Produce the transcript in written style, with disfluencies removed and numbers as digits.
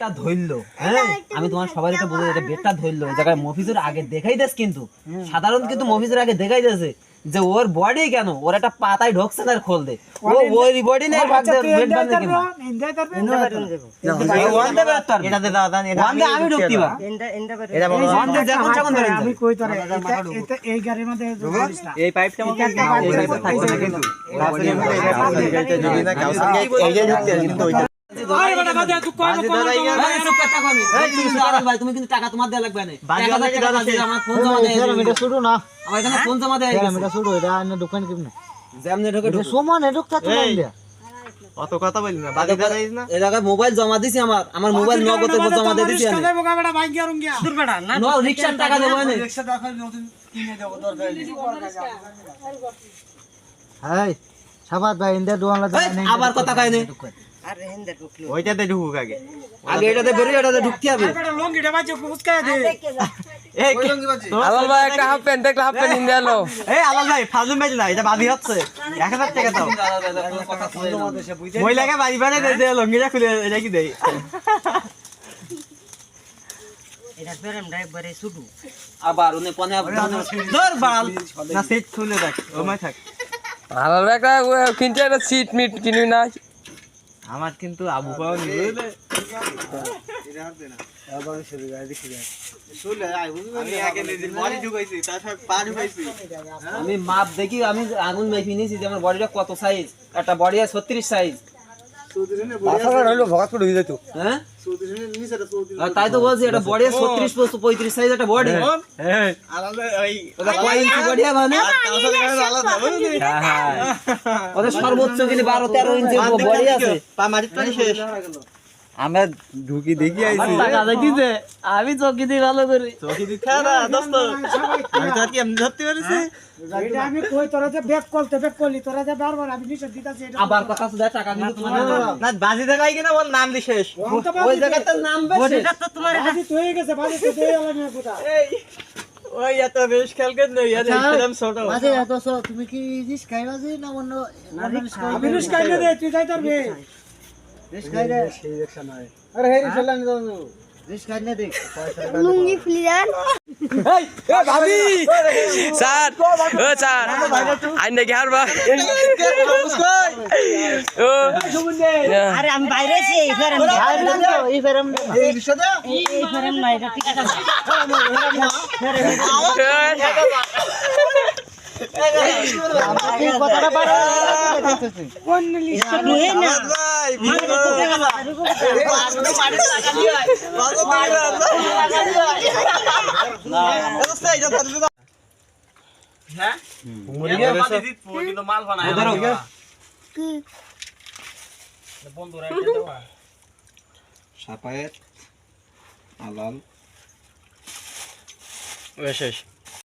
বেডটা ধরলো, হ্যাঁ আমি তোমার সবাই এটা বলে এটা বেডটা ধরলো এই জায়গায় মফিজের আগে দেখাই দেস, কিন্তু সাধারণ কিন্তু মফিজের আগে দেখাই দেছে যে ওর বডি কেন ওর একটা পাতায় ঢোকছে না খোল দে ও ওই বডি নেই ভাগ দে বেড বাঁধে কেন এটাতে দাদা এটা আমি ঢুকতিবা এটা বড় বাঁধে যখন যখন ধরে আমি কই তোরে এটা এই গাড়ির মধ্যে ধরিস না এই পাইপটা মত এই পাইপ থাকবে না কিন্তু রাস্তার মধ্যে এটা যদি না কাউ সঙ্গে এই যে ঢুকতে কিন্তু ওইটা আরে বেটা বাদে তুই কই ভাই তুমি কিন্তু টাকা তোমার দেয়া লাগবে না টাকা আমার ফোন জমা দেয় এটা শুরু না আমার এখানে ফোন জমা দেয় এটা শুরু এটা না দোকান কিনে যেমনে ঢোকে ঢোক সমান ঢুকতা তো না অত কথা বলি না বাদে যাইস না এই জায়গায় মোবাইল জমা দিছি আমার মোবাইল নগদের জমা দিয়ে দিছি আমি কালে বোকা বেটা ভাই গিয়া রুঙ্গিয়া দূর বেটা না নো রিকশার টাকা দেব না রিকশা টাকা নতুন কিনে দেব দরকার হাই সাবাত ভাই ইন্দা দোয়ান লাগা এই, আবার কথা কয় না আরে হেন্দে ঢুকলো ওইটাতে ঢুকুক আগে আগে এটাতে বেরিয়ে এটাতে ঢুকতে হবে বেটা লঙ্গিটা বাজে কুচকায় দে এই আলাল ভাই একটা হাফ প্যান্ট দেখলে হাফ প্যান্ট ইন্ডিয়া লো এই আলাল ভাই ফাজুম বেজ না এটা বাদি হচ্ছে 1000 টাকা দাও কথা কয় মহিলাকে বাড়ি বাড়ি দে লঙ্গিটা খুলে এটা কি দেই এটা ফেরম ড্রাইভারে শুধু আবার উনি পনে ধর বাল না সিট খুলে রাখ ওমাই থাক আলাল ভাই একটা কিনতে একটা সিট মিট কিনি না আমার কিন্তু আবু পাও নিলে আমি আগে নিজের বডি ঢুকাইছি তারপর পা ঢুকাইছি আমি মাপ দেখি আমি আগুন মেপে নিয়েছি যে আমার বডিটা কত সাইজ একটা বডি আছে 36 সাইজ হইলো ভগাত হয়ে যেত হ্যাঁ আর তাই তো বলছি এটা বডি 36 প্লাস 35 সাইজ একটা বডি এই আলাল ওই ওটা কয় ইঞ্চি বডি মানে কাউসার গাড়ি আলাদা বুঝলি হ্যাঁ হ্যাঁ ওটা সর্বোচ্চ কিন্তু 12 13 ইঞ্চি বডি আছে পা মাটির পানি শেষ আমরা ঢুকি দেখি আইছি টাকা দেখিছে আমি চকি দিয়ে ভালো করি চোখে দেখা না দোস্ত আমি তো আর কি এমনি ধরতে পারিছি এটা আমি কই তোরা যে ব্যাক করলি তোরা যে বারবার আমি নিষেধ দিতাছি এটা আবার কথা শুধু টাকা কিন্তু তোমার না বাজি দেখাই কিনা বল নাম দি শেষ ওই জায়গাতে নাম বেশি বাজি তো হয়ে গেছে বাজি তো দেই আলা না কোথা এই ওই এত বেশ খেল কেন নই আর একদম ছোট বাজে এত তুমি কি রিস্ক খাইবাজি না অন্য আমি রিস্ক কাইলে দে তুই যাই তোর বে রিস্ক খাই রে সেই দেখছ না আরে হেরি চললাম না রিস্ক খাই না দেখ লুঙ্গি ফ্লিয়ার ভাবি স্যার ও স্যার আইন দেখি হারবা ও আরে আমি বাইরে আছি এই ফেরম এই ফেরম এই ফেরম না এটা ঠিক আছে এই কথাটা পারে কোন লিস্ট নুহে না ভাই ভিডিও টাকা দিয়ে হ্যাঁ মুড়ি গেছে কিন্তু মাল বানায় ধরো কি বন্ধুরা এটা দেওয়া সাপায়েত আলাল শেষ